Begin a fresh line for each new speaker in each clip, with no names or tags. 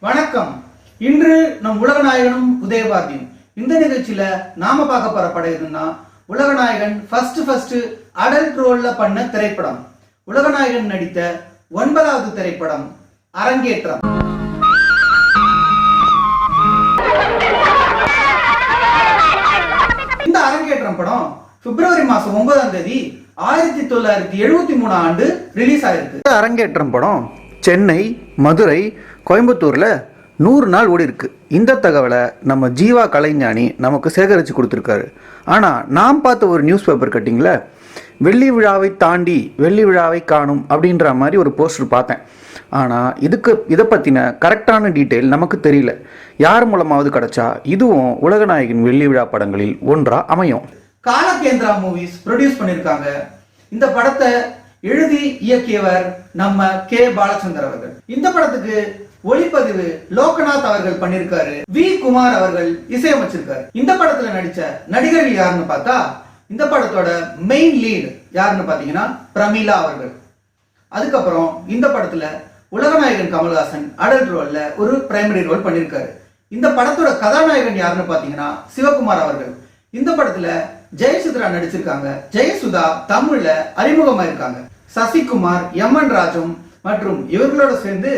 வணக்கம். இன்று நம் உலகநாயகனும் உதயபாரதியும் இந்த நிகழ்ச்சியில நாம பார்க்க போற படம் எதுன்னா உலகநாயகன் ஃபர்ஸ்ட் அடல்ட் ரோல்ல பண்ண திரைப்படம். உலகநாயகன் நடித்த 9வது திரைப்படம் அரங்கேற்றம். இந்த அரங்கேற்றம் படம் பிப்ரவரி மாசம் 9ஆம் தேதி 1973 ஆண்டு ரிலீஸ் ஆயிருக்கு. இந்த அரங்கேற்றம் படம் சென்னை, மதுரை, கோயம்புத்தூரில் 100 நாள் ஓடி இருக்கு. இந்த தகவலை நம்ம ஜீவா கலைஞானி நமக்கு சேகரித்து கொடுத்துருக்காரு. ஆனால் நாம் பார்த்த ஒரு நியூஸ் பேப்பர் கட்டிங்கில் வெள்ளி விழாவை தாண்டி வெள்ளி விழாவை காணும் அப்படின்ற மாதிரி ஒரு போஸ்டர் பார்த்தேன். ஆனால் இதை பற்றின கரெக்டான டீட்டெயில் நமக்கு தெரியல. யார் மூலமாவது கிடைச்சா இதுவும் உலகநாயகன் வெள்ளி விழா படங்களில் ஒன்றா அமையும். காலகேந்திரா மூவிஸ் ப்ரொடியூஸ் பண்ணியிருக்காங்க. இந்த படத்தை எழுதி இயக்கியவர் நம்ம கே பாலச்சந்தர் அவர்கள். இந்த படத்துக்கு ஒளிப்பதிவு லோகநாத் அவர்கள் பண்ணிருக்காரு. வி குமார் அவர்கள் இசையமைச்சிருக்காரு. இந்த படத்துல நடிச்ச நடிகர்கள் யாருன்னு பார்த்தா இந்த படத்தோட மெயின் லீடு யாருன்னு பாத்தீங்கன்னா பிரமிளா அவர்கள். அதுக்கப்புறம் இந்த படத்துல உலகநாயகன் கமல்ஹாசன் அடல்ட் ரோல்ல ஒரு பிரைமரி ரோல் பண்ணிருக்காரு. இந்த படத்தோட கதாநாயகன் யாருன்னு பாத்தீங்கன்னா சிவகுமார் அவர்கள். இந்த படத்துல ஜெயசுதா நடிச்சிருக்காங்க. ஜெயசுதா தமிழ்ல அறிமுகமாயிருக்காங்க. சசிகுமார், எம்.என். ராஜம் மற்றும் இவர்களோட சேர்ந்து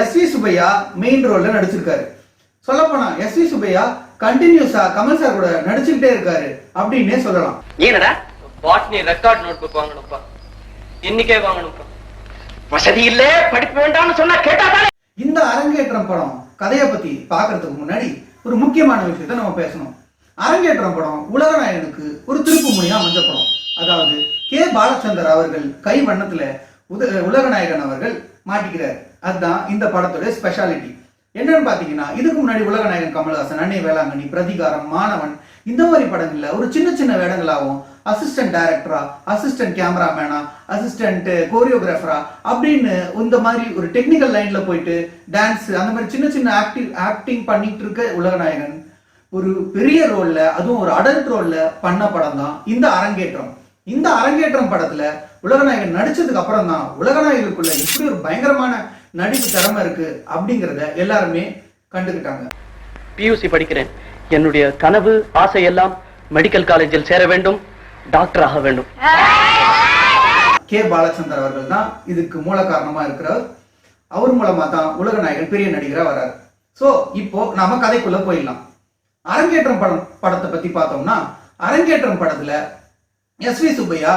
எஸ்.வி. சுப்பையா மெயின் ரோல்ல நடிச்சிருக்காரு. சொல்லப்போனா எஸ்.வி. சுப்பையா கண்டினியூஸா கமல் சார் கூட நடிச்சுக்கிட்டே இருக்காரு அப்படின்னே சொல்லலாம்.
ஏனடா பாட்னி ரெக்கார்ட் நோட்புக் வாங்கணும்ப்பா, இன்னைக்கே வாங்கணும்ப்பா. வசதி இல்ல, படிப்பு வேண்டாம்னு சொன்னா கேட்டாதானே.
இந்த அரங்கேற்றம் படம் கதையை பத்தி பாக்குறதுக்கு முன்னாடி ஒரு முக்கியமான விஷயத்தை நம்ம பேசணும். அரங்கேற்றம் படம் உலகநாயகனுக்கு ஒரு திருப்பு முனையா அமைஞ்ச படம். அதாவது கே பாலச்சந்தர் அவர்கள் கை வண்ணத்துல உலகநாயகன் அவர்கள் மாட்டிக்கிறார். அதுதான் இந்த படத்தோட ஸ்பெஷாலிட்டி. என்னன்னு பாத்தீங்கன்னா இதுக்கு முன்னாடி உலகநாயகன் கமல்ஹாசன், அன்னை வேளாங்கண்ணி, பிரதிகாரம், மாணவன் இந்த மாதிரி படங்கள்ல ஒரு சின்ன சின்ன வேடங்களாகவும் அசிஸ்டன்ட் டைரக்டரா, அசிஸ்டன்ட் கேமராமேனா, அசிஸ்டன்ட் கோரியோகிராஃபரா அப்படின்னு இந்த மாதிரி ஒரு டெக்னிக்கல் லைன்ல போயிட்டு டான்ஸ் அந்த மாதிரி சின்ன சின்ன ஆக்டிங் பண்ணிட்டு இருக்க உலகநாயகன் ஒரு பெரிய ரோல்ல, அதுவும் ஒரு அடல்ட் ரோல்ல பண்ண படம் தான் இந்த அரங்கேற்றம். இந்த அரங்கேற்றம் படத்துல உலகநாயகன் நடிச்சதுக்கு அப்புறம் தான் உலகநாயகனுக்குள்ள இப்படி ஒரு பயங்கரமான நடிப்பு திறமை இருக்கு அப்படிங்கறத எல்லாருமே கண்டுகிட்டாங்க.
பியூசி படிக்கிறேன். என்னுடைய கனவு ஆசை எல்லாம் மெடிக்கல் காலேஜில் சேர வேண்டும், டாக்டர் ஆக வேண்டும்.
கே பாலச்சந்தர் அவர்கள் தான் இதுக்கு மூல காரணமா இருக்கிறார். அவர் மூலமா தான் உலகநாயகன் பெரிய நடிகரா வர்றாரு. சோ இப்போ நாம கதைக்குள்ள போயிடலாம். அரங்கேற்றம் படத்தை பத்தி பார்த்தோம்னா அரங்கேற்றம் படத்துல எஸ்.வி. சுப்பையா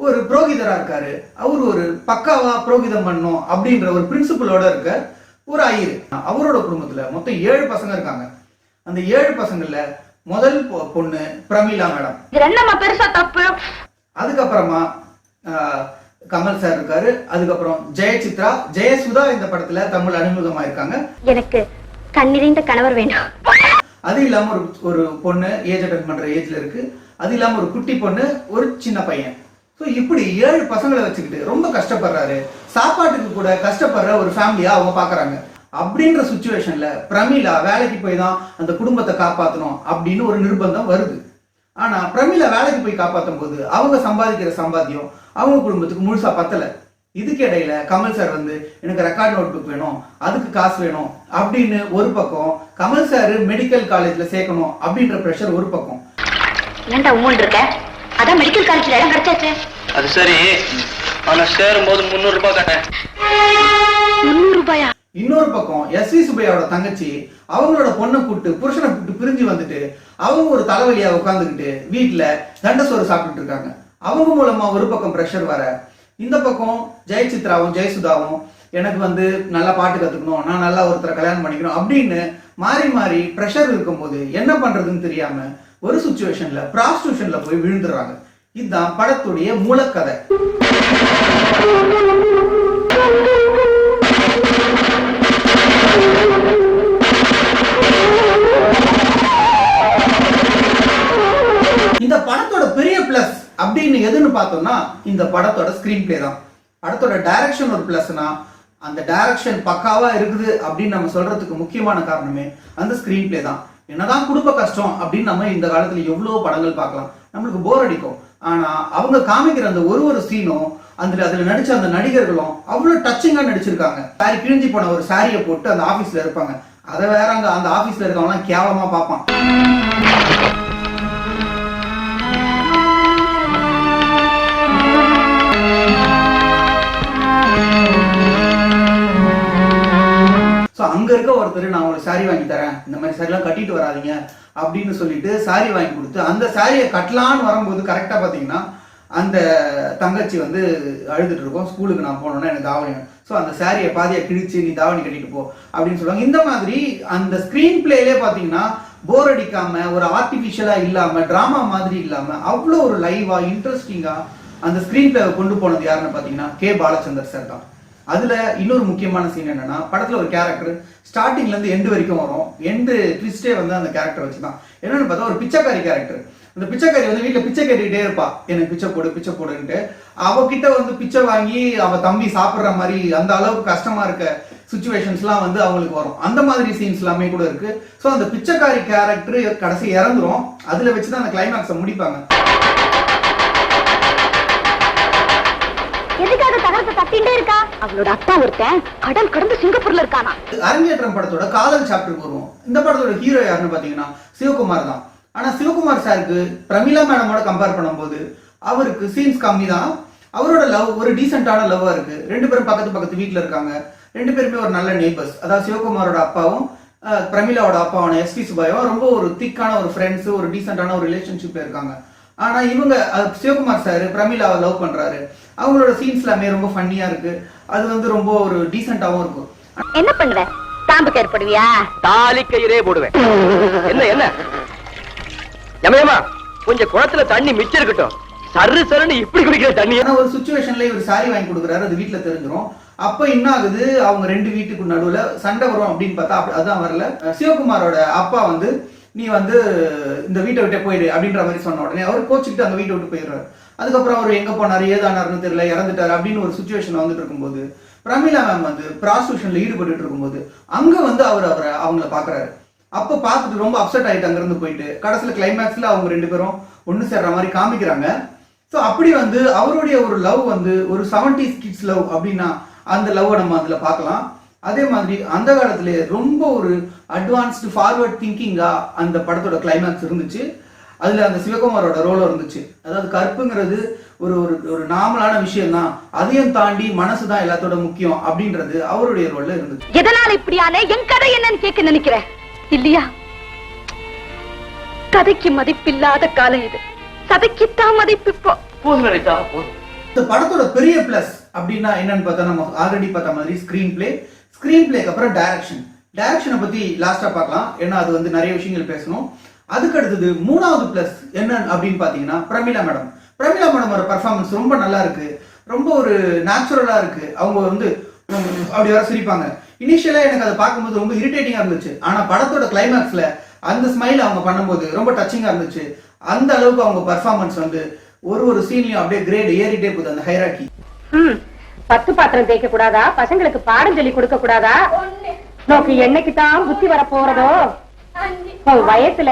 ஒரு புரோகிதரா இருக்காரு. அவர் ஒரு பக்காவா புரோகிதம் பண்ணும் அப்படின்ற ஒரு பிரின்சிபலோட இருக்க ஒரு ஐயர். அவரோட குடும்பத்துல மொத்தம் 7 பசங்க இருக்காங்க. அந்த 7 பசங்கள்ல முதல் பொண்ணு பிரமிளா மேடம். அதுக்கப்புறமா கமல் சார் இருக்காரு. அதுக்கப்புறம் ஜெயசித்ரா, ஜெயசுதா இந்த படத்துல தமிழ் அறிமுகமா இருக்காங்க.
எனக்கு கண்ணிறைந்த கணவர் வேணும்.
அது இல்லாம ஒரு பொண்ணு ஏஜ் அட்டன் பண்ற ஏஜ்ல இருக்கு. அது இல்லாம ஒரு குட்டி பொண்ணு, ஒரு சின்ன பையன். ஸோ இப்படி 7 பசங்களை வச்சுக்கிட்டு ரொம்ப கஷ்டப்படுறாரு. சாப்பாட்டுக்கு கூட கஷ்டப்படுற ஒரு ஃபேமிலியா அவங்க பாக்குறாங்க. அப்படின்ற சுச்சுவேஷன்ல பிரமிளா வேலைக்கு போய் தான் அந்த குடும்பத்தை காப்பாற்றணும் அப்படின்னு ஒரு நிர்பந்தம் வருது. ஆனா பிரமிளா வேலைக்கு போய் காப்பாற்றும் போது அவங்க சம்பாதிக்கிற சம்பாத்தியம் அவங்க குடும்பத்துக்கு முழுசா பத்தல. இதுக்கு இடையில கமல் சார் வந்து எனக்கு ரெக்கார்ட் நோட் புக் வேணும், அதுக்கு காசு வேணும் அப்படின்னு ஒரு பக்கம், கமல் சார் மெடிக்கல் காலேஜ்ல சேர்க்கணும் அப்படின்ற பிரஷர் ஒரு பக்கம்.
ஏன்டா உம்மன் இருக்க? அதான் மெடிக்கல் காலேஜ்ல இடம் கிடைச்சாச்சு.
அது சரி, ஆனா சேரும் போது 300 ரூபாய் கட்டேன்.
300 ரூபாயா?
இன்னொரு பக்கம் எஸ்.வி. சுப்பையாவோட தங்கச்சி அவங்களோட பொண்ணை கூப்பிட்டு புருஷனை கூப்பிட்டு பிரிஞ்சு வந்துட்டு அவங்க ஒரு தலைவலியா உட்காந்துக்கிட்டு வீட்டுல தண்டசோறு சாப்பிட்டுட்டு இருக்காங்க. அவங்க மூலமா ஒரு பக்கம் பிரஷர் வர, இந்த பக்கம் ஜெயசித்ராவும் ஜெயசுதாவும் எனக்கு வந்து நல்லா பாட்டு கத்துக்கணும், நான் நல்லா ஒருத்தரை கல்யாணம் பண்ணிக்கணும் அப்படின்னு மாறி மாறி பிரஷர் இருக்கும்போது என்ன பண்றதுன்னு தெரியாம ஒரு சுச்சுவேஷன்ல ப்ராஸ்டியூஷன்ல போய் விழுந்துடுறாங்க. இதுதான் படத்துடைய மூலக்கதை. இந்த படத்தோட பெரிய பிளஸ் அப்படின்னு எதுன்னு பார்த்தோம்னா இந்த படத்தோட ஸ்கிரீன் பிளே தான். படத்தோட டைரக்ஷன் ஒரு பிளஸ்னா அந்த டைரக்ஷன் பக்காவா இருக்குது அப்படின்னு நம்ம சொல்றதுக்கு முக்கியமான காரணமே அந்த ஸ்கிரீன் பிளே தான். என்னதான் குடும்ப கஷ்டம் அப்படின்னு நம்ம இந்த காலத்துல எவ்வளவு படங்கள் பார்க்கலாம், நம்மளுக்கு போர் அடிக்கும். ஆனா அவங்க காமிக்கிற அந்த ஒரு சீனும் அதுல நடிச்ச அந்த நடிகர்களும் அவ்வளவு டச்சிங்கா நடிச்சிருக்காங்க. சாரி கிழிஞ்சி போன ஒரு சாரியை போட்டு அந்த ஆபீஸ்ல இருப்பாங்க. அதை வேற அந்த ஆபீஸ்ல இருக்கவங்க எல்லாம் கேவலமா பார்ப்பான். அங்க இருக்க ஒருத்தர் நான் ஒரு சாரி வாங்கி தரேன், இந்த மாதிரி சாரிலாம் கட்டிட்டு வராதிங்க அப்படின்னு சொல்லிட்டு சாரி வாங்கி கொடுத்து அந்த சாரியை கட்டலான்னு வரும்போது கரெக்டா பாத்தீங்கன்னா அந்த தங்கச்சி வந்து அழுதுட்டு இருக்கும், ஸ்கூலுக்கு நான் போனோன்னா எனக்கு தாவணி. ஸோ அந்த சாரியை பாதியை கிழிச்சு நீ தாவணி கட்டிட்டு போ அப்படின்னு சொல்லுவாங்க. இந்த மாதிரி அந்த ஸ்கிரீன் பிளேலே பாத்தீங்கன்னா போர் அடிக்காம ஒரு ஆர்டிபிஷியலா இல்லாம டிராமா மாதிரி இல்லாம அவ்வளோ ஒரு லைவா இன்ட்ரெஸ்டிங்கா அந்த ஸ்கிரீன் பிளேவை கொண்டு போனது யாருன்னு பாத்தீங்கன்னா கே பாலச்சந்தர் சார் தான். அதுல இன்னொரு முக்கியமான சீன் என்னன்னா, படத்துல ஒரு கேரக்டர் ஸ்டார்டிங்ல இருந்து எண்டு வரைக்கும் வரும். எண்டு ட்விஸ்டே வந்து அந்த கேரக்டர் வச்சுதான். என்னன்னு பார்த்தா ஒரு பிச்சைக்காரி கேரக்டர். அந்த பிச்சைக்காரி வந்து வீட்டுல பிச்சை கேட்டுக்கிட்டே இருப்பா, எனக்கு பிச்சை போடுன்ட்டு. அவகிட்ட வந்து பிச்சை வாங்கி அவ தம்பி சாப்பிடுற மாதிரி அந்த அளவுக்கு கஷ்டமா இருக்க சுச்சுவேஷன்ஸ்லாம் வந்து அவங்களுக்கு வரும். அந்த மாதிரி சீன்ஸ் எல்லாமே கூட இருக்கு. ஸோ அந்த பிச்சைக்காரி கேரக்டர் கடைசி இறந்துரும். அதுல வச்சுதான் அந்த கிளைமேக்ஸை முடிப்பாங்க.
எதுக்காக தகரத்தை தட்டிண்டே இருக்கா? அவளோட அப்பா ஒருத்தன் கடல் கடந்து சிங்கப்பூர்ல இருக்கானா.
அரங்கேற்றம் படத்தோட காதல் சாப்டருக்கு வருவோம். இந்த படத்தோட ஹீரோ யாருன்னு பாத்தீங்கன்னா சிவகுமார் தான். ஆனா சிவகுமார் சாருக்கு பிரமிளா மேடமோட கம்பேர் பண்ணும்போது அவருக்கு சீன்ஸ் கம்மி தான். அவரோட லவ் ஒரு டீசென்டான லவ்வா இருக்கு. ரெண்டு பேரும் பக்கத்து வீட்டுல இருக்காங்க. ரெண்டு பேருமே ஒரு நல்ல நெய்பர்ஸ். அதாவது சிவகுமாரோட அப்பாவும் பிரமிளாவோட அப்பாவான எஸ்பி சுபாயும் ரொம்ப ஒரு திக்கான ஒரு ஃப்ரெண்ட்ஸ், ஒரு டீசென்டான ஒரு ரிலேஷன்ஷிப்ல இருக்காங்க. ஆனா இவங்க சிவகுமார் சார் பிரமிளாவை லவ் பண்றாரு. அவங்களோட சீன்ஸ் எல்லாமே ரொம்ப ஃபன்னியா இருக்கு. அது வந்து ரொம்ப ஒரு டீசென்டாவும் இருக்கும்.
என்ன பண்ணுவ? தாம்பு கயிறு போடுவியா?
தாலி கயிறே போடுவேன். என்ன யமயமா கொஞ்சம் குளத்துல தண்ணி மிச்சம் இருக்கட்டும், சருன்னு இப்படி குடிக்கிற தண்ணி.
ஒரு சுச்சுவேஷன்ல இவர் சாரி வாங்கி கொடுக்குறாரு, அது வீட்டுல தெரிஞ்சிடும். அப்ப என்ன ஆகுது, அவங்க ரெண்டு வீட்டுக்கு நடுவுல சண்டை வரும் அப்படின்னு பார்த்தா அதான் வரல. சிவகுமாரோட அப்பா வந்து நீ வந்து இந்த வீட்டை விட்டே போயிடு அப்படின்ற மாதிரி சொன்ன உடனே அவர் கோச்சுக்கிட்டு அந்த வீட்டை விட்டு போயிடுறாரு. அதுக்கப்புறம் அவர் எங்க போனாரு ஏதானாருன்னு தெரியல, இறந்துட்டாரு அப்படின்னு ஒரு சுச்சுவேஷன் வந்துட்டு இருக்கும்போது பிரமிளா மேம் வந்து ப்ராஸ்டியூஷன்ல ஈடுபட்டு இருக்கும்போது அங்க வந்து அவங்கள பாக்குறாரு. அப்ப பார்த்துட்டு ரொம்ப அப்செட் ஆயிட்டு அங்கிருந்து போயிட்டு கடைசியில கிளைமேக்ஸ்ல அவங்க ரெண்டு பேரும் ஒண்ணு சேர்ற மாதிரி காமிக்கிறாங்க. ஸோ அப்படி வந்து அவருடைய ஒரு லவ் வந்து ஒரு 70s கிட்ஸ் லவ் அப்படின்னா அந்த லவ் நம்ம அதுல பார்க்கலாம். அதே மாதிரி அந்த காலத்திலே ரொம்ப ஒரு அட்வான்ஸ்டு ஃபார்வர்ட் திங்கிங்கா அந்த படத்தோட கிளைமேக்ஸ் இருந்துச்சு. அதுல அந்த சிவகுமாரோட ரோலும் இருந்துச்சு. அதாவது கற்புங்கிறது ஒரு ஒரு நார்மலான விஷயம் தான், அதையும் தாண்டி மனசுதான் எல்லாத்தோட முக்கியம் அப்படின்றது அவருடைய ரோல்ல இருந்துச்சு.
எதனால இப்படியான என் கதை என்னன்னு கேட்க நினைக்கிறேன் இல்லையா? கதைக்கு மதிப்பில்லாத காலம் இது, சதைக்குத்தான் மதிப்பு.
இந்த படத்தோட பெரிய பிளஸ் அப்படின்னா என்னன்னு பார்த்தா நம்ம ஆல்ரெடி பார்த்த மாதிரி ஸ்கிரீன் பிளேக்கு அப்புறம் டைரக்ஷனை பத்தி லாஸ்டா பார்க்கலாம். ஏன்னா அது வந்து நிறைய விஷயங்கள் பேசணும். அதுக்கு அடுத்தது மூணாவது பிளஸ் என்ன அப்படின்னு பாத்தீங்கன்னா பிரமிளா மேடமோட பர்ஃபார்மன்ஸ் ரொம்ப நல்லா இருக்கு. ரொம்ப ஒரு நேச்சுரலா இருக்கு. அவங்க வந்து அப்படி வர சிரிப்பாங்க. இனிஷியலா எனக்கு அதை பார்க்கும்போது ரொம்ப இரிட்டேட்டிங்கா இருந்துச்சு. ஆனா படத்தோட கிளைமேக்ஸ்ல அந்த ஸ்மைல் அவங்க பண்ணும்போது ரொம்ப டச்சிங்கா இருந்துச்சு. அந்த அளவுக்கு அவங்க பர்ஃபார்மன்ஸ் வந்து ஒரு சீன்லயும் அப்படியே கிரேட் ஏறிட்டே போகுது அந்த ஹைராக்கி.
பத்து பாத்திரம் தேய்க்க கூடாதா? பசங்களுக்கு பாடம் சொல்லி கொடுக்க கூடாதா? நோக்கு என்னைக்கு தான் புத்தி வர போறதோ வயசுல.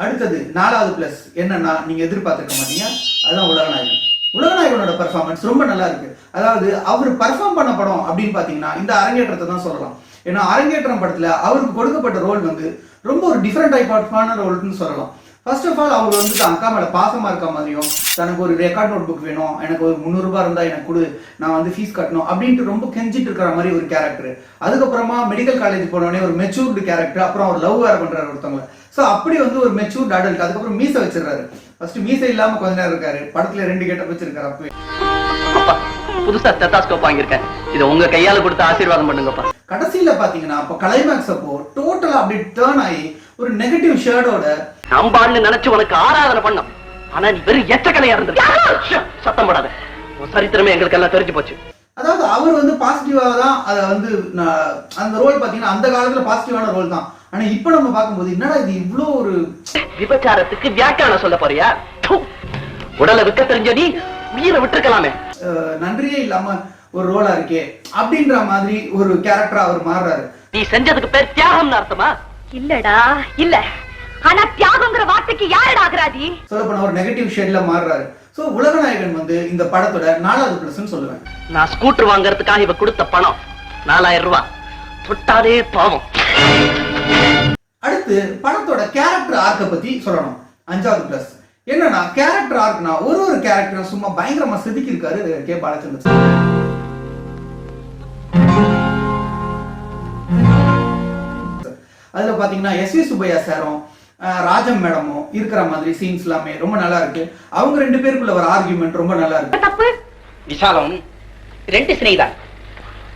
அடுத்தது நாலாவது பிளஸ் என்னன்னா நீங்க எதிர்பார்த்திருக்க மாட்டீங்க, அதுதான் உலகநாயகனோட பர்ஃபார்மன்ஸ் ரொம்ப நல்லா இருக்கு. அதாவது அவர் பர்ஃபார்ம் பண்ண படம் அப்படின்னு பாத்தீங்கன்னா இந்த அரங்கேற்றத்தை தான் சொல்லலாம். ஏன்னா அரங்கேற்றம் படத்துல அவருக்கு கொடுக்கப்பட்ட ரோல் வந்து ரொம்ப ஒரு டிஃப்ரெண்ட் டைப் ஆஃப் ரோல்னு சொல்லலாம். ஃபர்ஸ்ட் ஆஃப் ஆல் அவர் வந்து அக்கா மேல பாசமா இருக்க மாதிரியும், தனக்கு ஒரு ரெக்கார்ட் நோட் புக் வேணும், எனக்கு ஒரு 300 ரூபாய் இருந்தா எனக்கு கொடு, நான் வந்து ஃபீஸ் கட்டணும் அப்படின்ட்டு ரொம்ப கெஞ்சிட்டு இருக்கிற மாதிரி ஒரு கேரக்டர். அதுக்கப்புறமா மெடிக்கல் காலேஜ் போனோடனே ஒரு மெச்சூர்டு கேரக்டர். அப்புறம் அவர் லவ் வேற பண்றாரு ஒருத்தவங்க. ஸோ அப்படி வந்து ஒரு மெச்சூர்ட் அடல்ட். அதுக்கப்புறம் மீசை வச்சிருக்காரு. ஃபர்ஸ்ட் மீசை இல்லாம கொஞ்ச நேரம் இருக்காரு. படத்துல 2 கெட்டப் வச்சிருக்காரு. அப்பவே
புதுசா ஸ்டெத்தாஸ்கோப் வாங்கியிருக்கேன், இதை உங்க கையால கொடுத்து ஆசீர்வாதம் பண்ணுங்கப்பா.
கடைசியில பாத்தீங்கன்னா அப்போ கிளைமேக்ஸ் அப்போ டோட்டலா அப்படி டேர்ன் ஆகி ஒரு நெகட்டிவ் ஷேடோட
நம்பான்னு நினைச்சு உனக்கு ஆராதனை பண்ணோம். ஆனா நீ வெறும் எச்சக்கலையா இருந்திருக்க. சத்தம் போடாத, சரித்திரமே எங்களுக்கு எல்லாம் தெரிஞ்சு போச்சு.
அதாவது அவர் வந்து பாசிட்டிவா தான் அதை வந்து அந்த ரோல் பாத்தீங்கன்னா அந்த காலத்துல பாசிட்டிவான ரோல் தான். ஆனா இப்ப நம்ம பார்க்கும்போது என்னடா இது இவ்வளவு ஒரு
விபச்சாரத்துக்கு வியாக்கியானம் சொல்ல போறியா? உடலை விற்க தெரிஞ்ச நீ உயிரை விட்டுருக்கலாமே.
நன்றியே இல்லாம ஒரு ரோலா இருக்கே அப்படின்ற மாதிரி ஒரு கேரக்டரா அவர் மாறுறாரு.
நீ செஞ்சதுக்கு பேர் தியாகம்னு அர்த்தமா?
இல்லடா இல்ல. ஆனா தியாகங்கிற வார்த்தைக்கு யாரடா ஆகராதி?
சொல்ல போனா ஒரு நெகட்டிவ் ஷேட்ல மாறுறாரு. ஸோ உலகநாயகன் வந்து இந்த படத்தோட 4வது பிளஸ்ன்னு சொல்லுவேன்.
நான் ஸ்கூட்டர் வாங்குறதுக்காக இவ கொடுத்த பணம் 4000 ரூபாய். தொட்டாலே பாவம்.
அடுத்து படத்தோட கேரக்டர் ஆர்க்கை பத்தி சொல்லணும். 5வது பிளஸ் என்னன்னா கேரக்டர் ஆர்க்னா ஒரு கேரக்டர் சும்மா பயங்கரமா செதுக்கி இருக்காரு கே பாலச்சந்தர். அதுல பாத்தீங்கன்னா எஸ் வி சுப்பையா சாரும் ராஜம் மேடமும் இருக்கிற மாதிரி சீன்ஸ் எல்லாமே ரொம்ப நல்லா இருக்கு. அவங்க 2 பேருக்குள்ள ஒரு ஆர்கியூமெண்ட் ரொம்ப நல்லா இருக்கு.
விசாலம் 2 சினைதான்.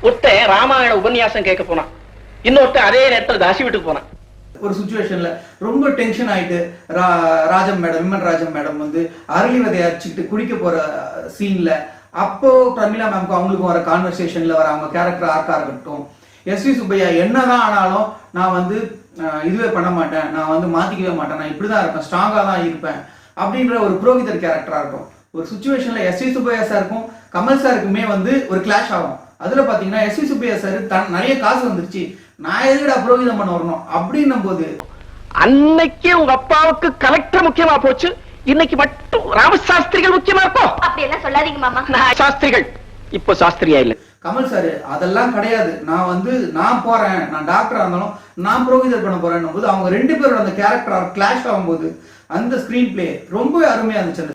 ஒருத்தன் ராமாயண உபன்யாசம் கேட்க போனான், இன்னொருத்தன் அதே நேரத்தில் தாசி வீட்டுக்கு போனான்.
ஒரு சுச்சுவேஷன்ல ரொம்ப டென்ஷன் ஆயிட்டு Rajam madam women Rajam madam வந்து அரளி விதையை அடிச்சுட்டு குடிக்க போற சீன்ல அப்போ பிரமிளா மேம்க்கு அவங்களுக்கும் வர கான்வர்சேஷன்ல வர அவங்க கேரக்டர் ஆர்க்கா இருக்கட்டும், எஸ் வி சுப்பையா என்னதான் ஆனாலும் நான் வந்து இதுவே பண்ண மாட்டேன், நான் வந்து மாத்திக்கவே மாட்டேன், நான் இப்படிதான் இருப்பேன், ஸ்ட்ராங்கா தான் இருப்பேன் அப்படின்ற ஒரு புரோகிதர் கேரக்டரா இருக்கும். ஒரு சுச்சுவேஷன்ல எஸ் வி சுப்பையா சாருக்கும் கமல் சாருக்குமே வந்து ஒரு கிளாஷ் ஆகும். அதுல பாத்தீங்கன்னா எஸ் வி சுப்பையா சார் நிறைய காசு வந்துருச்சு, நான் எதுக்கடா புரோகிதம் பண்ண வரணும் அப்படின்னும் போது
அன்னைக்கு உங்க அப்பாவுக்கு கலெக்டர் முக்கியமா போச்சு, இன்னைக்கு மட்டும் ராமசாஸ்திரிகள் முக்கியமா இருக்கும்.
அப்படி எல்லாம் சொல்லாதீங்க மாமா.
சாஸ்திரிகள் இப்போ சாஸ்திரியா இல்ல.
கமல் சார் அதெல்லாம் கிடையாது, நான் போறேன், நான் டாக்டரா இருந்தாலும் நான் புரோகிதர் பண்ண போறேன் போது அவங்க 2 பேரோட அந்த கேரக்டர் கிளாஷ் ஆகும்போது அந்த ஸ்கிரீன் பிளே ரொம்ப அருமையா இருந்துச்சு.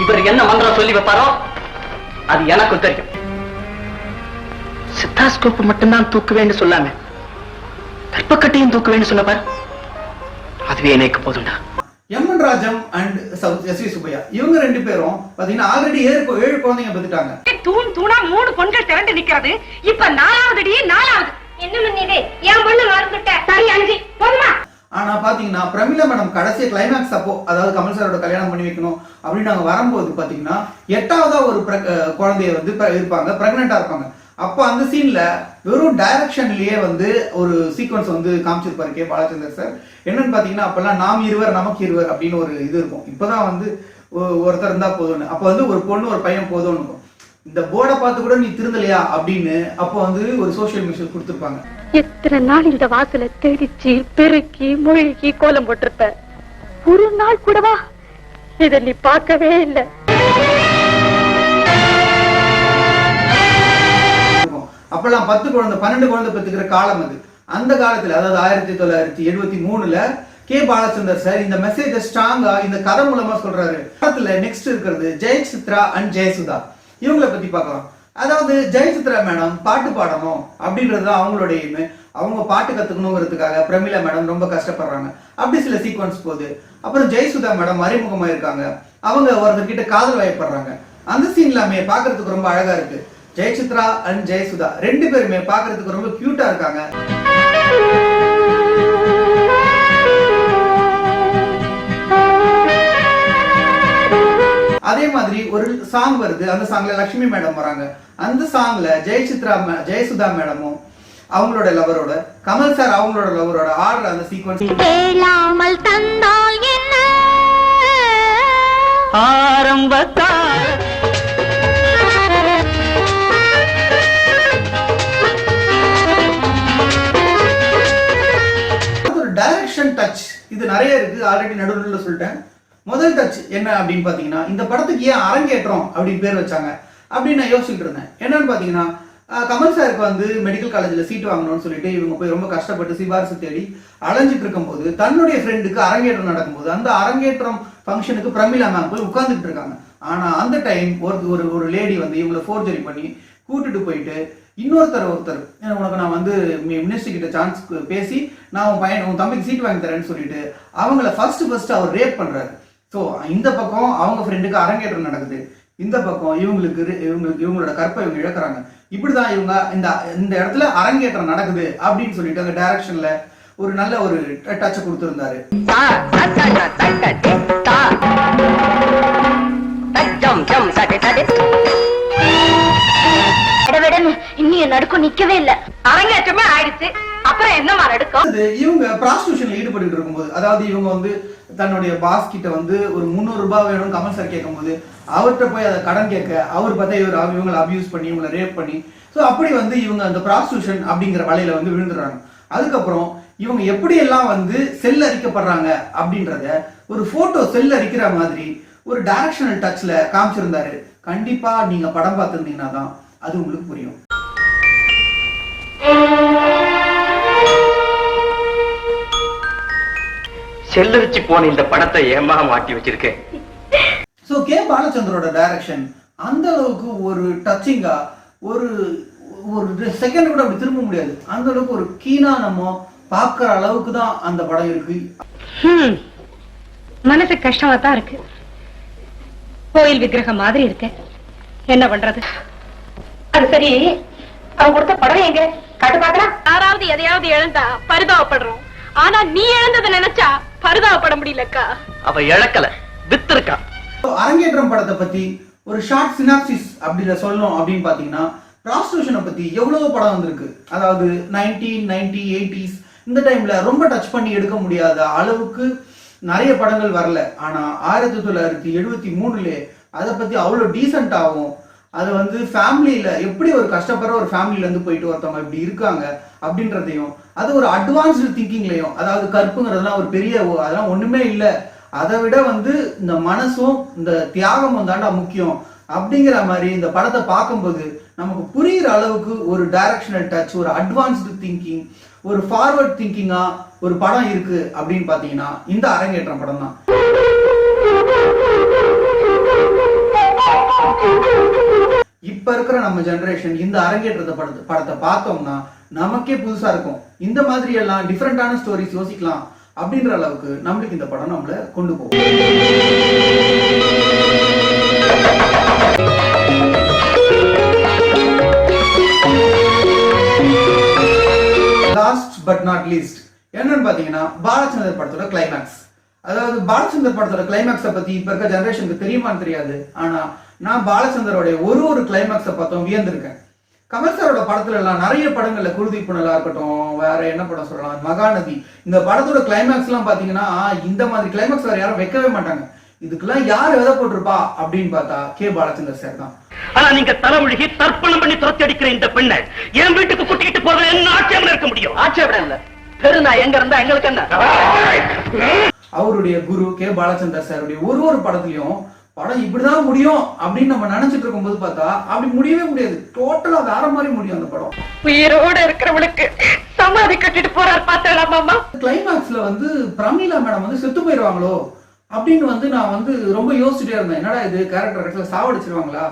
இவர் என்ன மந்திரம் சொல்லி வைப்பாரோ அது எனக்கும் தெரியும். சித்தாஸ்கோப் மட்டும்தான் தூக்குவேன்னு சொல்லாம கற்பக்கட்டையும் தூக்குவேன்னு சொன்னபார், அதுவே எனக்கு போதும்டா.
எம்என் ராஜம் அண்ட் எஸ் வி சுப்பையா இவங்க 2 பேரும் பாத்தீங்கன்னா ஆல்ரெடி 7 குழந்தைங்க பெத்துட்டாங்க.
தூணா 3 பொண்கள் திரண்டு நிக்கிறது, இப்ப 4வது. என்ன மன்னிதே என் பொண்ணு மாறுகிட்ட சரி 5 போதுமா?
ஆனா பாத்தீங்கன்னா பிரமிளா மேடம் கடைசி கிளைமேக்ஸ் அப்போ அதாவது கமல் சாரோட கல்யாணம் பண்ணி வைக்கணும் அப்படின்னு நாங்க வரும்போது பாத்தீங்கன்னா 8வதா ஒரு குழந்தைய வந்து இருப்பாங்க, பிரெக்னெண்டா இருப்பாங்க. அப்ப அந்த சீன்ல வெறும் டைரக்ஷன்லயே வந்து ஒரு சீக்வன்ஸ் வந்து காமிச்சிருப்பாரு கே பாலச்சந்தர் சார். என்னன்னு பாத்தீங்கன்னா அப்பெல்லாம் நாம் இருவர் நமக்கு இருவர் அப்படின்னு ஒரு இது இருக்கும். இப்பதான் வந்து ஒருத்தர் இருந்தா போதும்னு, அப்ப வந்து ஒரு பொண்ணு ஒரு பையன் போதும்னு இருக்கும். இந்த போர்டை பார்த்து கூட நீ திருந்தலையா அப்படின்னு அப்போ வந்து ஒரு சோசியல் மெசேஜ் கொடுத்துருப்பாங்க.
எத்தனை நாள் இந்த வாசல தெளிச்சு பெருக்கி மூழ்கி கோலம் போட்டிருப்ப, ஒரு நாள் கூடவா இத நீ பார்க்கவே இல்லை.
அப்பெல்லாம் 10 குழந்தை 12 குழந்தை பெற்றுக்கிற காலம் அது. அந்த காலத்துல அதாவது 1973ல கே பாலச்சந்தர் சார் இந்த மெசேஜ் ஸ்ட்ராங்கா இந்த கதை மூலமா சொல்றாரு. நெக்ஸ்ட் இருக்கிறது ஜெயசித்ரா அண்ட் ஜெயசுதா, இவங்களை பத்தி பார்க்கலாம். அதாவது ஜெயசித்ரா மேடம் பாட்டு பாடணும் அப்படின்றது அவங்களோட எய்ம். அவங்க பாட்டு கத்துக்கணுங்கிறதுக்காக பிரமிளா மேடம் ரொம்ப கஷ்டப்படுறாங்க. அப்படி சில சீக்வன்ஸ் போகுது. அப்புறம் ஜெயசுதா மேடம் அறிமுகமா இருக்காங்க, அவங்க ஒருத்தர்கிட்ட காதல் வயப்படுறாங்க. அந்த சீன் எல்லாமே பாக்குறதுக்கு ரொம்ப அழகா இருக்கு. ஜெயசித்ரா அண்ட் ஜெயசுதா 2 பேருமே பாக்குறதுக்கு ரொம்ப கியூட்டா இருக்காங்க. அதே மாதிரி ஒரு சாங் வருது, அந்த சாங்ல லட்சுமி மேடம் வராங்க. அந்த சாங்ல ஜெயசுதா மேடமும் அவங்களோட லவரோட கமல் சார் அவங்களோட லவரோட ஆடுற அந்த சீக்வன்ஸ்
கேளாமல் தந்தால் என்ன
ஆரம்பத்தால்
டைரக்ஷன் டச் இது நிறைய இருக்கு. ஆல்ரெடி நடுவில் சொல்லிட்டேன். முதல் டச் என்ன அப்படின்னு பாத்தீங்கன்னா இந்த படத்துக்கு ஏன் அரங்கேற்றம் அப்படின்னு பேர் வச்சாங்க அப்படின்னு நான் யோசிச்சுட்டு இருந்தேன். என்னன்னு பாத்தீங்கன்னா கமல் சாருக்கு வந்து மெடிக்கல் காலேஜ்ல சீட் வாங்கணும்னு சொல்லிட்டு இவங்க போய் ரொம்ப கஷ்டப்பட்டு சிபாரிசு தேடி அலைஞ்சிட்டு இருக்கும்போது தன்னுடைய ஃப்ரெண்டுக்கு அரங்கேற்றம் நடக்கும்போது அந்த அரங்கேற்றம் ஃபங்க்ஷனுக்கு பிரமிளா மேம் போய் உட்கார்ந்துட்டு இருக்காங்க. ஆனா அந்த டைம் ஒரு லேடி வந்து இவங்களை ஃபோர்ஜரி பண்ணி கூட்டிட்டு போயிட்டு ஒருத்தர் உனக்கு நான் வந்து மினிஸ்டர் கிட்ட சான்ஸ் பேசி நான் உன் தம்பிக்கு சீட் வாங்கி தரேன்னு சொல்லிட்டு அவங்கள ஃபர்ஸ்ட் அவர் ரேப் பண்றாரு. ஸோ இந்த பக்கம் அவங்க ஃப்ரெண்டுக்கு அரங்கேற்றம் நடக்குது, இந்த பக்கம் இவங்களோட கற்பை இவங்க இழக்கிறாங்க. இப்படிதான் இவங்க இந்த இடத்துல அரங்கேற்றம் நடக்குது அப்படின்னு சொல்லிட்டு அந்த டைரக்ஷன்ல ஒரு நல்ல ஒரு டச் கொடுத்திருந்தாரு.
இன்னும் நடுக்கும் நிக்கவே இல்ல, அரங்கேற்றமே ஆயிடுச்சு, அப்புறம் என்னமா நடக்கும்?
இவங்க பிராஸ்டியூஷன்ல ஈடுபட்டு இருக்கும்போது அதாவது இவங்க வந்து தன்னுடைய பாஸ் கிட்ட வந்து ஒரு 300 ரூபாய் வேணும் கமல் சார் கேட்கும் போது அவர்கிட்ட போய் அதை கடன் கேட்க அவர் பார்த்தா இவங்களை அபியூஸ் பண்ணி இவங்களை ரேப் பண்ணி ஸோ அப்படி வந்து இவங்க அந்த பிராஸ்டியூஷன் அப்படிங்கிற வலையில வந்து விழுந்துடுறாங்க. அதுக்கப்புறம் இவங்க எப்படியெல்லாம் வந்து செல் அரிக்கப்படுறாங்க அப்படின்றத ஒரு போட்டோ செல் அரிக்கிற மாதிரி ஒரு டைரக்ஷனல் டச்ல காமிச்சிருந்தாரு. கண்டிப்பா நீங்க படம் பார்த்திருந்தீங்கன்னா தான் அது உங்களுக்கு புரியும்.
செல்லரிச்சு போன இந்த படத்தை ஏமா மாட்டி வச்சிருக்கேன்.
ஸோ கே பாலச்சந்தரோட டைரக்ஷன் அந்த அளவுக்கு ஒரு டச்சிங்கா, ஒரு ஒரு செகண்ட் கூட அப்படி திரும்ப முடியாது, அந்த அளவுக்கு ஒரு கீனா நம்ம பார்க்குற அளவுக்கு தான் அந்த படம் இருக்கு.
மனசு கஷ்டமா தான் இருக்கு. கோயில் விக்கிரகம் மாதிரி இருக்கு, என்ன பண்றது? அது சரி, அவன் கொடுத்த படம் எங்க காட்டு பாக்கலாம்?
யாராவது எதையாவது இழந்தா பரிதாபப்படுறோம். ஆனா நீ இழந்ததை நினைச்சா பரிதாபப்பட முடியலக்கா.
அவ இழக்கல, வித்திருக்கா.
அரங்கேற்றம் படத்தை பத்தி ஒரு ஷார்ட் சினாப்சிஸ் அப்படி சொல்லணும் அப்படின்னு பாத்தீங்கன்னா, ப்ராஸ்டியூஷனை பத்தி எவ்வளவோ படம் வந்திருக்கு. அதாவது 1990, 80s இந்த டைம்ல ரொம்ப டச் பண்ணி எடுக்க முடியாத அளவுக்கு நிறைய படங்கள் வரல. ஆனா 1973 அதை பத்தி அவ்வளோ டீசென்டாகவும், அது வந்து ஃபேமிலியில எப்படி ஒரு கஷ்டப்படுற ஒரு ஃபேமிலில இருந்து போயிட்டு ஒருத்தவங்க இப்படி இருக்காங்க அப்படின்றதையும், அது ஒரு அட்வான்ஸ்டு திங்கிங்லையும், அதாவது கற்புங்கிறதுலாம் ஒரு பெரிய அதெல்லாம் ஒண்ணுமே இல்லை, அதை விட வந்து இந்த மனசும் இந்த தியாகமும் தாண்டா முக்கியம் அப்படிங்கிற மாதிரி இந்த படத்தை பார்க்கும்போது நமக்கு புரியுற அளவுக்கு ஒரு டைரக்ஷனல் டச், ஒரு அட்வான்ஸ்டு திங்கிங், ஒரு ஃபார்வர்ட் திங்கிங்கா ஒரு படம் இருக்கு அப்படின்னு பாத்தீங்கன்னா இந்த அரங்கேற்றம் படம் தான். இப்ப இருக்கிற நம்ம ஜெனரேஷன் இந்த அரங்கேற்றத்தை படத்தை பார்த்தோம்னா நமக்கே புதுசா இருக்கும். இந்த மாதிரி எல்லாம் டிஃப்ரெண்டான ஸ்டோரிஸ் யோசிக்கலாம் அப்படின்ற அளவுக்கு நம்மளுக்கு இந்த படம் நம்மள கொண்டு போகும். லாஸ்ட் பட் நாட் லீஸ்ட் என்னன்னு பாத்தீங்கன்னா பாலச்சந்தர் படத்தோட கிளைமேக்ஸ். அதாவது பாலச்சந்தர் படத்தோட கிளைமேக்ஸை பத்தி இப்ப இருக்க ஜெனரேஷனுக்கு தெரியுமான்னு தெரியாது. ஆனா நான் பாலச்சந்தரோட ஒரு கிளைமேக்ஸை பார்த்தோம் வியந்திருக்கேன். கமல் சாரோட படத்துல எல்லாம் நிறைய படங்கள்ல குருதி புனலா இருக்கட்டும், வேற என்ன படம் சொல்லலாம், மகாநதி, இந்த படத்தோட கிளைமேக்ஸ் எல்லாம் பாத்தீங்கன்னா இந்த மாதிரி கிளைமேக்ஸ் வேற யாரும் வைக்கவே மாட்டாங்க. இதுக்கெல்லாம் யார் விதை போட்டிருப்பா அப்படின்னு பார்த்தா கே பாலச்சந்தர் சார் தான்.
ஆனா நீங்க தலைமுழுகி தர்ப்பணம் பண்ணி துரத்தி அடிக்கிற இந்த பெண்ணை என் வீட்டுக்கு கூட்டிக்கிட்டு போறது என்ன ஆட்சேபம் இருக்க முடியும்? ஆட்சேபம் இல்ல, பெருநா எங்க இருந்தா எங்களுக்கு என்ன?
அவருடைய குரு கே பாலச்சந்தர் சாருடைய ஒரு படத்துலயும் படம் இப்படிதான் முடியும் அப்படின்னு நம்ம நினைச்சிட்டு இருக்கும் போது பார்த்தா அப்படி முடியவே முடியாது. டோட்டலா வேற மாதிரி முடியும் அந்த படம்.
உயிரோட இருக்கிறவளுக்கு சமாதி கட்டிட்டு போறாரு பாத்தலாம் மாமா.
கிளைமேக்ஸ்ல வந்து பிரமீளா மேடம் வந்து செத்து போயிருவாங்களோ அப்படின்னு வந்து நான் வந்து ரொம்ப யோசிச்சுட்டே இருந்தேன். என்னடா இது கேரக்டர் கடைசியில சாவடிச்சிருவாங்களா,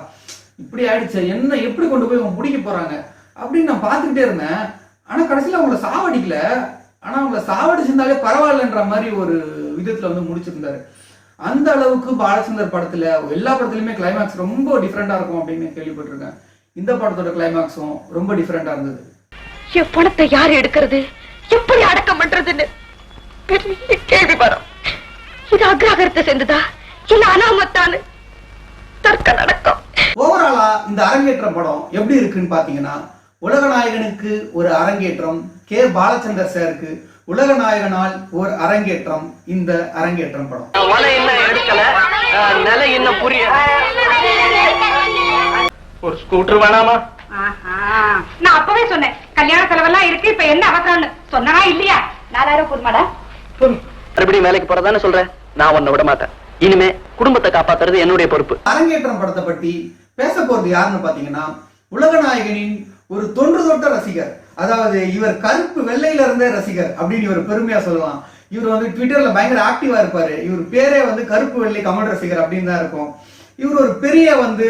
இப்படி ஆயிடுச்சு, என்ன எப்படி கொண்டு போய் அவங்க பிடிக்க போறாங்க அப்படின்னு நான் பார்த்துக்கிட்டே இருந்தேன். ஆனா கடைசியில அவங்கள சாவடிக்கல, ஆனா அவங்கள சாவடிச்சிருந்தாலே பரவாயில்லன்ற மாதிரி ஒரு விதத்துல வந்து முடிச்சிருந்தாரு. அந்த அளவுக்கு பாலச்சந்தர் படத்துல எல்லா படத்துலயுமே கிளைமேக்ஸ் ரொம்ப டிஃப்ரெண்டா இருக்கும் அப்படின்னு கேள்விப்பட்டிருக்கேன். இந்த படத்தோட கிளைமேக்ஸும் ரொம்ப டிஃப்ரெண்டா இருந்தது.
என் பணத்தை யார் எடுக்கிறது, எப்படி அடக்கம் பண்றதுன்னு பெரிய கேள்வி வரும். இது அக்ராகரத்தை சேர்ந்ததா இல்ல அனாமத்தானு தர்க்க நடக்கும்.
ஓவராலா இந்த அரங்கேற்றம் படம் எப்படி இருக்குன்னு பாத்தீங்கன்னா, உலகநாயகனுக்கு ஒரு அரங்கேற்றம், கே பாலச்சந்தர் சாருக்கு உலகநாயகனால் ஒரு அரங்கேற்றம் இந்த அரங்கேற்றம் படம்.
மலை என்ன எடுக்கல, நிலை என்ன புரிய. ஒரு ஸ்கூட்டர் வேணாமா?
நான் அப்பவே சொன்னேன் கல்யாண செலவெல்லாம் இருக்கு, இப்ப என்ன அவசரம்னு சொன்னா இல்லையா? 4000 போதுமாடா?
மறுபடியும் வேலைக்கு போறதான்னு சொல்றேன். நான் உன்னை விட மாட்டேன். இனிமே குடும்பத்தை காப்பாத்துறது என்னுடைய பொறுப்பு.
அரங்கேற்றம் படத்தை பற்றி பேச போறது யாருன்னு பாத்தீங்கன்னா, உலகநாயகனின் ஒரு தொன்று தொட்ட ரசிகர். அதாவது இவர் கருப்பு வெள்ளையில இருந்தே ரசிகர் அப்படின்னு இவர் பெருமையா சொல்லலாம். இவர் வந்து ட்விட்டர்ல பயங்கர ஆக்டிவா இருப்பாரு. இவர் பேரே வந்து கருப்பு வெள்ளை கமல் ரசிகர் அப்படின்னு தான் இருக்கும். இவர் ஒரு பெரிய வந்து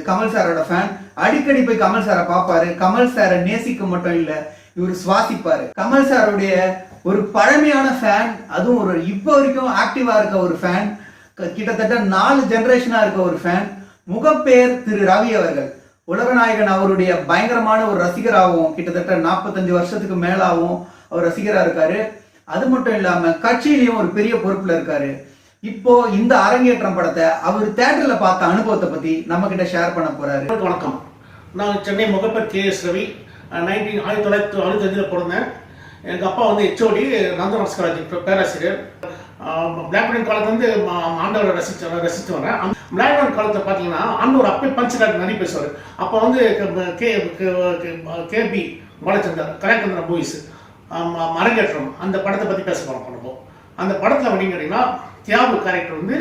கமல் சாரோட ஃபேன். அடிக்கடி போய் கமல் சாரை பார்ப்பாரு. கமல் சாரை நேசிக்க மட்டும் இல்ல, இவர் சுவாசிப்பாரு. கமல் சாருடைய ஒரு பழமையான ஃபேன், அதுவும் ஒரு இப்ப வரைக்கும் ஆக்டிவா இருக்க ஒரு ஃபேன், கிட்டத்தட்ட 4 ஜெனரேஷனா இருக்க ஒரு ஃபேன். முகப்பேர் திரு ரவி அவர்கள். உலகநாயகன் அவருடைய பயங்கரமான ஒரு ரசிகராகவும், கிட்டத்தட்ட 45 வருஷத்துக்கு மேலாகவும் அவர் ரசிகரா இருக்காரு. அது மட்டும் இல்லாம கட்சியிலையும் ஒரு பெரிய பொறுப்புல இருக்காரு. இப்போ இந்த அரங்கேற்றம் படத்தை அவர் தியேட்டர்ல பார்த்த அனுபவத்தை பத்தி நம்ம கிட்ட ஷேர் பண்ண போறாரு.
வணக்கம், நான் சென்னை முகப்பேர் KS ரவி. 1965 பிறந்தேன். எங்கள் அப்பா வந்து HOD நந்தனஸ் காலேஜ் பேராசிரியர். பிளாக் அண்ட் காலத்துல வந்து ஆண்டவரை ரசித்து வரேன். பிளாக் அண்ட் காலத்தை பார்த்தீங்கன்னா ஆண்டவர் அப்பே பஞ்சு காட்டு நிறைய பேசுவார். அப்போ வந்து KB பாலச்சந்தர் கலைச்சந்திரன் மூவிஸ் அரங்கேற்றம் அந்த படத்தை பற்றி பேச போகிறோம். அந்த படத்தில் அப்படின்னு கேட்டிங்கன்னா தியாகு கேரக்டர் வந்து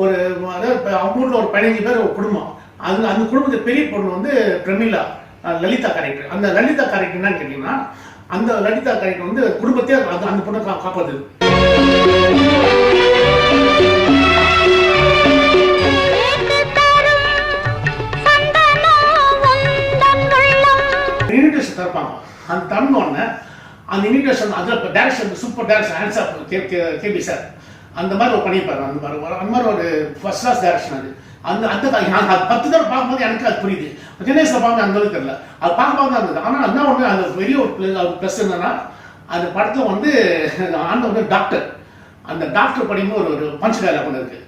ஒரு அதாவது அவங்க ஊரில் ஒரு 15 பேர் ஒரு குடும்பம். அந்த குடும்பத்து பெரிய பொண்ணு வந்து பிரமிளா, லலிதா கேரக்டர். அந்த லலிதா கேரக்டர் என்னன்னு கேட்டீங்கன்னா, அந்த லலிதா கேரக்டர் வந்து குடும்பத்தையே அந்த பொண்ணை காப்பாத்துது. இன்விடேஷன் தரப்பாங்க. அந்த தரணுன்னு அந்த இன்விடேஷன் அதில் direction super direction hands of KB sir அந்த மாதிரி ஒரு பண்ணியிருப்பாரு. அந்த மாதிரி ஒரு ஃபர்ஸ்ட் கிளாஸ் டேரக்ஷன் அது. அந்த 10 தடவை பார்க்கும்போது எனக்கு அது புரியுது. தினேஷில் பார்க்க அந்த அளவுக்கு தெரியல, அது பார்க்க தான் இருந்தது. ஆனால் என்ன ஒன்று அந்த பெரிய ஒரு ப்ளஸ் என்னன்னா, அந்த படத்தில் வந்து ஆண்ட வந்து டாக்டர், அந்த டாக்டர் படிக்கும்போது ஒரு பஞ்ச் டைலாக் ஒன்று இருக்குது.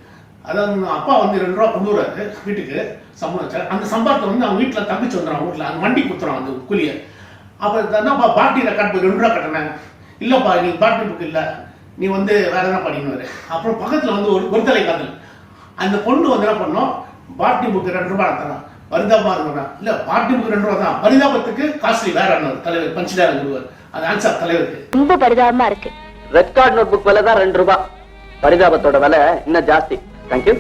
அதாவது அப்பா வந்து 2 ரூபா கொண்டு வராரு வீட்டுக்கு சம்பளம் வச்சார். அந்த சம்பளத்தை வந்து அவங்க வீட்டில் தப்பிச்சு வந்துடும், வீட்டில் அந்த வண்டி கொடுத்துரும் அந்த கூலியை. அப்போ என்னப்பா பாட்டியில் கட்டு 2 ரூபா கட்டினேன். இல்லைப்பா நீ பாட்டி புக்கு இல்லை, நீ வந்து வேற என்ன படிக்கணும். அப்புறம் பக்கத்தில் வந்து ஒரு தலை காதல். அந்த பொண்ணு வந்து என்ன பண்ணோம், பாட்டி புக்கு 2 ரூபா தரான், பரிதாபமாக இருக்கணும். இல்லை பாட்டி புக்கு 2 ரூபா தான், பரிதாபத்துக்கு காஸ்ட்லி வேற தலைவர் பஞ்சிடார குருவர் அது ஆன்சர் தலைவருக்கு.
ரொம்ப பரிதாபமா இருக்கு.
ரெக்கார்ட் நோட் புக் விலை தான் 2 ரூபாய், பரிதாபத்தோட விலை இன்னும் ஜாஸ்தி. தேங்க்யூ.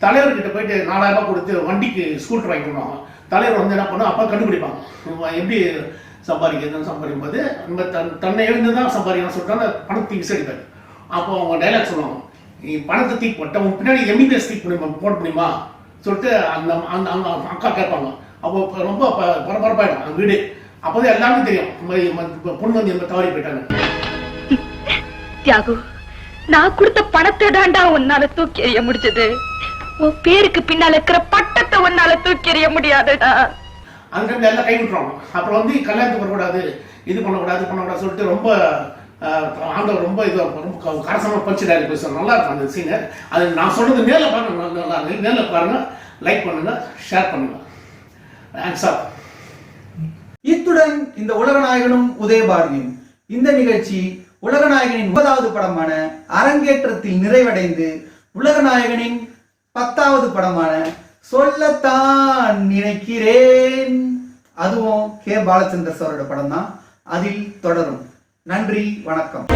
தலைவர்கிட்ட போயிட்டு 4000 ரூபாய் கொடுத்து வண்டிக்கு ஸ்கூட்டர் வாங்கி கொடுவாங்க. தலைவர் வந்து என்ன பண்ணுவோம், அப்போ கண்டுபிடிப்பாங்க எப்படி சம்பாதிக்கும் போது நம்ம தன்னை எழுந்து தான் சம்பாதிக்கணும் சொல்லிட்டு பணத்தை விசாரிப்பாரு. அப்போ அவங்க டைலாக் சொல்லுவாங்க, நீ பணத்தை தீக்கு போட்ட உன் பின்னாடி எம்பிபிஎஸ் தீக்கு போட முடியுமா சொல்லிட்டு அந்த அந்த அக்கா கேட்பாங்க. அப்போ ரொம்ப பரபரப்பாயிடும் அந்த வீடு. அப்போதான் எல்லாமே தெரியும் பொண்ணு வந்து எந்த தவறி போயிட்டாங்க.
தியாகு, நான் கொடுத்த பணத்தை தாண்டா உன்னால தூக்கி எறிய முடிஞ்சது. உன் பேருக்கு பின்னால இருக்கிற பட்டத்தை உன்னால தூக்கி எறிய முடியாதுடா.
அந்த டைம்ல எல்லாம் கை விட்டுருவாங்க. அப்புறம் வந்து கல்யாணத்துக்கு வரக்கூடாது, இது பண்ணக்கூடாது சொல்லிட்டு ரொம்ப ஆண்டவர் ரொம்ப இது ரொம்ப கரசமாக பஞ்சிடாரு பேசுவாங்க. நல்லா இருக்கும் அந்த சீனு. அது நான் சொல்றது நேரில் பாருங்க, நல்லா நேரில் பாருங்க, லைக் பண்ணுங்க, ஷேர் பண்ணுங்க. ஆன்சர்.
இத்துடன் இந்த உலகநாயகனும் உதயபாரதியும் இந்த நிகழ்ச்சி உலகநாயகனின் 9வது படமான அரங்கேற்றத்தில் நிறைவடைந்து உலகநாயகனின் 10வது படமான சொல்லத்தான் நினைக்கிறேன், அதுவும் கே பாலச்சந்தர் சாரோட படம் தான், அதில் தொடரும். நன்றி, வணக்கம்.